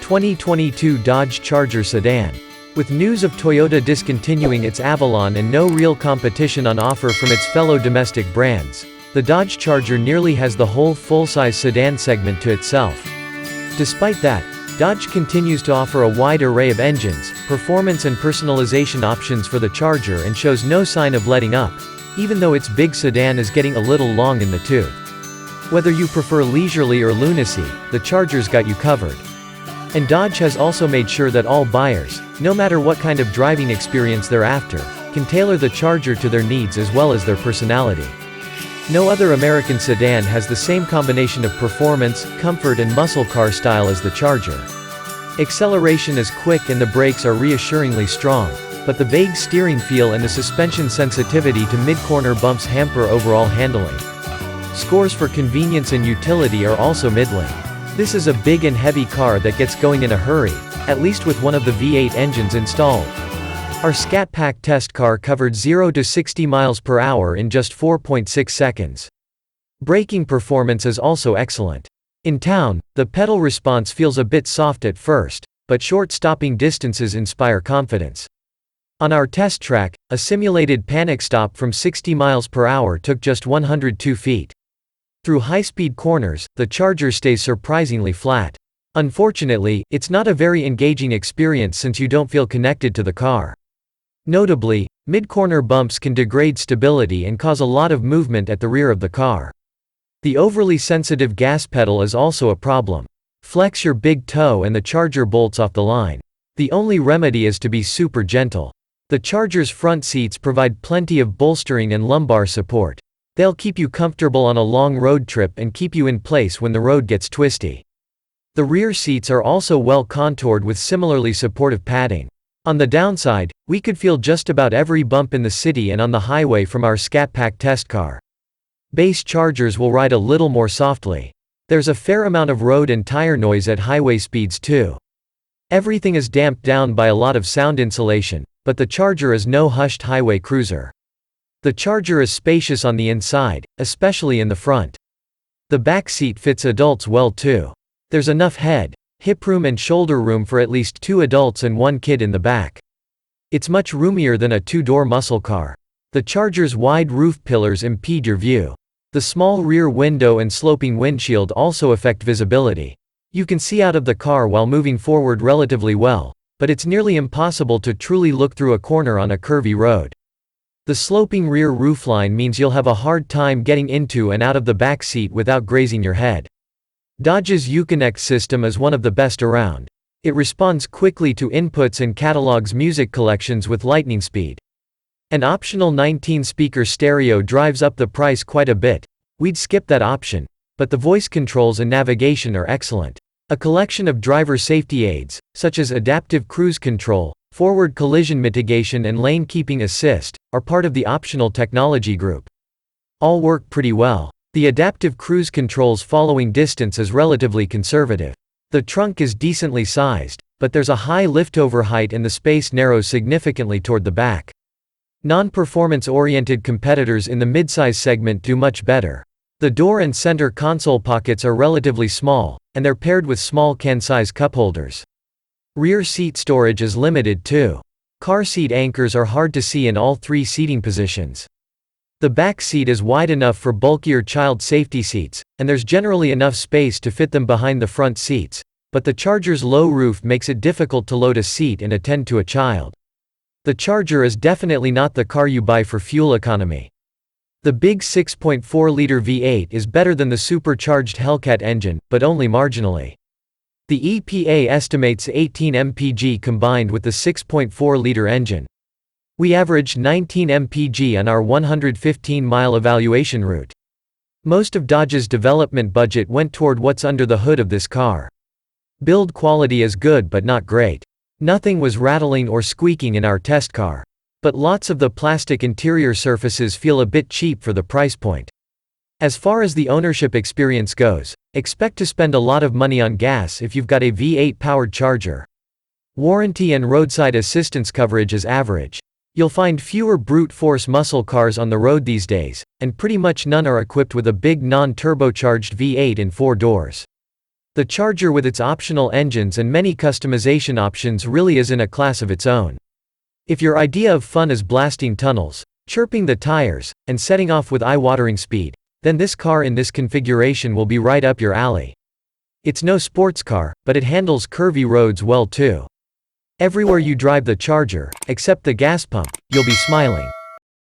2022 Dodge Charger Sedan. With news of Toyota discontinuing its Avalon and no real competition on offer from its fellow domestic brands, the Dodge Charger nearly has the whole full-size sedan segment to itself. Despite that, Dodge continues to offer a wide array of engines, performance and personalization options for the Charger and shows no sign of letting up, even though its big sedan is getting a little long in the tooth. Whether you prefer leisurely or lunacy, the Charger's got you covered. And Dodge has also made sure that all buyers, no matter what kind of driving experience they're after, can tailor the Charger to their needs as well as their personality. No other American sedan has the same combination of performance, comfort and muscle car style as the Charger. Acceleration is quick and the brakes are reassuringly strong, but the vague steering feel and the suspension sensitivity to mid-corner bumps hamper overall handling. Scores for convenience and utility are also middling. This is a big and heavy car that gets going in a hurry, at least with one of the V8 engines installed. Our Scat Pack test car covered 0 to 60 miles per hour in just 4.6 seconds. Braking performance is also excellent. In town, the pedal response feels a bit soft at first, but short stopping distances inspire confidence. On our test track, a simulated panic stop from 60 miles per hour took just 102 feet. Through high-speed corners, the Charger stays surprisingly flat. Unfortunately, it's not a very engaging experience since you don't feel connected to the car. Notably, mid-corner bumps can degrade stability and cause a lot of movement at the rear of the car. The overly sensitive gas pedal is also a problem. Flex your big toe and the Charger bolts off the line. The only remedy is to be super gentle. The Charger's front seats provide plenty of bolstering and lumbar support. They'll keep you comfortable on a long road trip and keep you in place when the road gets twisty. The rear seats are also well contoured with similarly supportive padding. On the downside, we could feel just about every bump in the city and on the highway from our Scat Pack test car. Base Chargers will ride a little more softly. There's a fair amount of road and tire noise at highway speeds too. Everything is damped down by a lot of sound insulation, but the Charger is no hushed highway cruiser. The Charger is spacious on the inside, especially in the front. The back seat fits adults well too. There's enough head, hip room and shoulder room for at least 2 adults and 1 kid in the back. It's much roomier than a 2-door muscle car. The Charger's wide roof pillars impede your view. The small rear window and sloping windshield also affect visibility. You can see out of the car while moving forward relatively well, but it's nearly impossible to truly look through a corner on a curvy road. The sloping rear roofline means you'll have a hard time getting into and out of the back seat without grazing your head. Dodge's Uconnect system is one of the best around. It responds quickly to inputs and catalogs music collections with lightning speed. An optional 19-speaker stereo drives up the price quite a bit. We'd skip that option, but the voice controls and navigation are excellent. A collection of driver safety aids, such as adaptive cruise control, forward collision mitigation and lane keeping assist, are part of the optional technology group. All work pretty well. The adaptive cruise control's following distance is relatively conservative. The trunk is decently sized, but there's a high liftover height and the space narrows significantly toward the back. Non-performance-oriented competitors in the midsize segment do much better. The door and center console pockets are relatively small, and they're paired with small can-size cup holders. Rear seat storage is limited too. Car seat anchors are hard to see in all 3 seating positions. The back seat is wide enough for bulkier child safety seats, and there's generally enough space to fit them behind the front seats, but the Charger's low roof makes it difficult to load a seat and attend to a child. The Charger is definitely not the car you buy for fuel economy. The big 6.4-liter V8 is better than the supercharged Hellcat engine, but only marginally. The EPA estimates 18 mpg combined with the 6.4-liter engine. We averaged 19 mpg on our 115-mile evaluation route. Most of Dodge's development budget went toward what's under the hood of this car. Build quality is good but not great. Nothing was rattling or squeaking in our test car. But lots of the plastic interior surfaces feel a bit cheap for the price point. As far as the ownership experience goes, expect to spend a lot of money on gas if you've got a V8-powered Charger. Warranty and roadside assistance coverage is average. You'll find fewer brute force muscle cars on the road these days, and pretty much none are equipped with a big non-turbocharged V8 in 4 doors. The Charger with its optional engines and many customization options really is in a class of its own. If your idea of fun is blasting tunnels, chirping the tires, and setting off with eye-watering speed, then this car in this configuration will be right up your alley. It's no sports car, but it handles curvy roads well too. Everywhere you drive the Charger, except the gas pump, you'll be smiling.